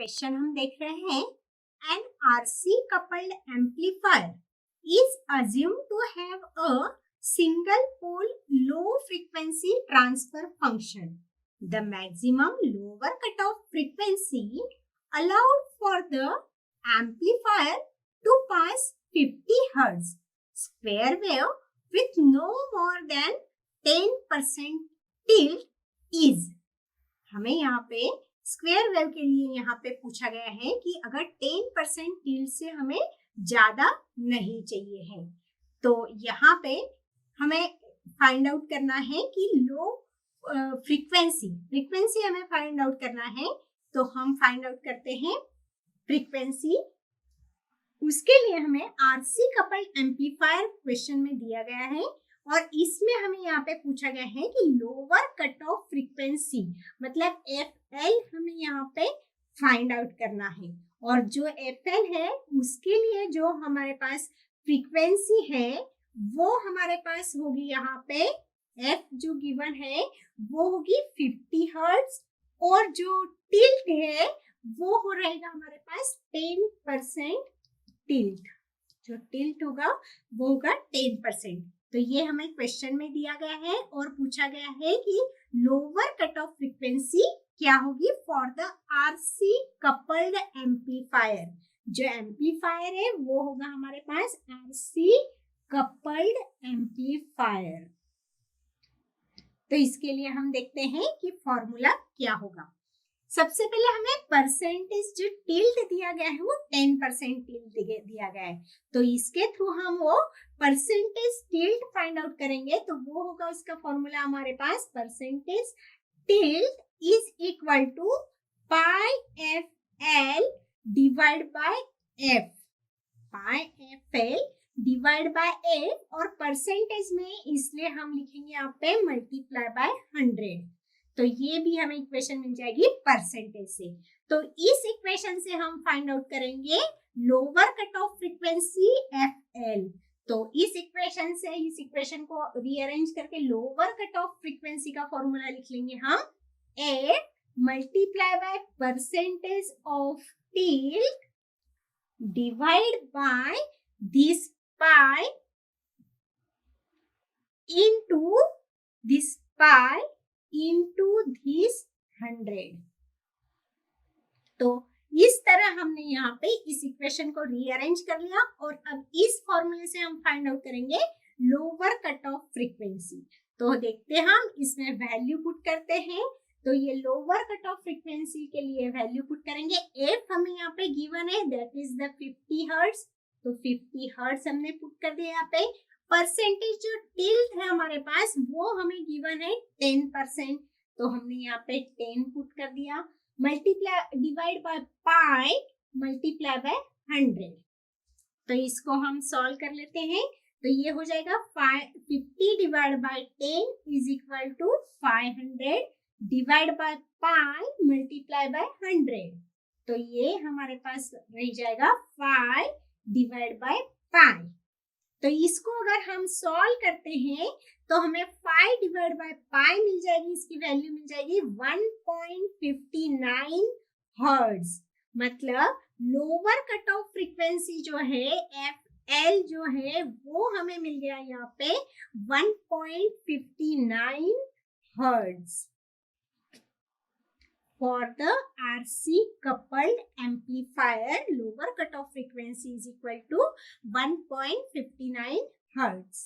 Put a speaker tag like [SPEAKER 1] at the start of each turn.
[SPEAKER 1] Question हम देख रहे हैं। An RC coupled amplifier is assumed to have a single pole low frequency transfer function. The maximum lower cutoff frequency allowed for the amplifier to pass 50 Hz square wave with no more than 10% tilt is. हमें यहाँ पे square wave के लिए यहाँ पे पूछा गया है कि अगर 10% टिल्ट से हमें ज्यादा नहीं चाहिए है, तो यहाँ पे हमें फाइंड आउट करना है कि लो फ्रीक्वेंसी हमें फाइंड आउट करना है। तो हम फाइंड आउट करते हैं फ्रीक्वेंसी। उसके लिए हमें आरसी कपल्ड एम्पलीफायर क्वेश्चन में दिया गया है और इसमें हमें यहाँ पे पूछा गया है कि लोअर कट ऑफ फ्रीक्वेंसी मतलब एफएल हमें यहाँ पे फाइंड आउट करना है। और जो एफएल है उसके लिए जो हमारे पास फ्रीक्वेंसी है वो हमारे पास होगी यहाँ पे एफ जो गिवन है वो होगी 50 हर्ट्ज और जो टिल्ट है वो हो रहेगा हमारे पास 10% टिल्ट। जो टिल्ट होगा वो होगा 10%। तो ये हमें क्वेश्चन में दिया गया है और पूछा गया है कि लोअर कट ऑफ फ्रीक्वेंसी क्या होगी for the RC coupled amplifier. जो एम्पलीफायर है वो होगा हमारे पास आरसी कपल्ड एम्पलीफायर। तो इसके लिए हम देखते हैं कि फॉर्मूला क्या होगा। सबसे पहले हमें परसेंटेज जो टिल्ट दिया गया है वो 10% टिल्ट दिया गया है, तो इसके थ्रू हम वो परसेंटेज टिल्ट फाइंड आउट करेंगे। तो वो होगा उसका फॉर्मूला हमारे पास percentage tilt is equal to pi F L divide by F. Pi F L divide by F और परसेंटेज में इसलिए हम लिखेंगे यहाँ पे मल्टीप्लाई बाय 100। तो ये भी हमें इक्वेशन मिल जाएगी परसेंटेज से। तो इस इक्वेशन से हम फाइंड आउट करेंगे lower cut off frequency FL. तो इस इक्वेशन को रीअरेंज करके लोअर कट ऑफ फ्रीक्वेंसी का फॉर्मूला लिख लेंगे हम F multiply by percentage of tilt divide by this pi into this pi into this 100। तो इस तरह हमने यहाँ पे इस इक्वेशन को रीअरेंज कर लिया और अब इस फॉर्मूले से हम फाइंड आउट करेंगे लोअर कट ऑफ फ्रीक्वेंसी। तो देखते हैं हम इसमें वैल्यू पुट करते हैं। तो ये लोअर कट ऑफ फ्रीक्वेंसी के लिए वैल्यू पुट करेंगे। एफ हमें यहाँ पे गिवन है दैट इज द 50 हर्ट्ज। तो 50 हर्ट्ज हमने पुट कर दिया यहाँ पे। परसेंटेज जो टिल्ट है हमारे पास वो हमें गिवन है 10%। तो हमने यहाँ पे 10 पुट कर दिया। Multiply divide by pi multiply by 100। तो इसको हम सॉल्व कर लेते हैं। तो ये हो जाएगा 50 divide by 10 is equal to 500 divide by pi multiply by 100। तो ये हमारे पास रह जाएगा 5 डिवाइड बाय पाई। तो इसको अगर हम सॉल्व करते हैं तो हमें 5 डिवाइड बाय पाई मिल जाएगी। इसकी वैल्यू मिल जाएगी 1.59 हर्ट्ज। मतलब लोअर कट ऑफ फ्रीक्वेंसी जो है एफएल जो है वो हमें मिल गया यहाँ पे 1.59 hertz for the RC coupled amplifier. Lower cutoff frequency is equal to 1.59 Hz.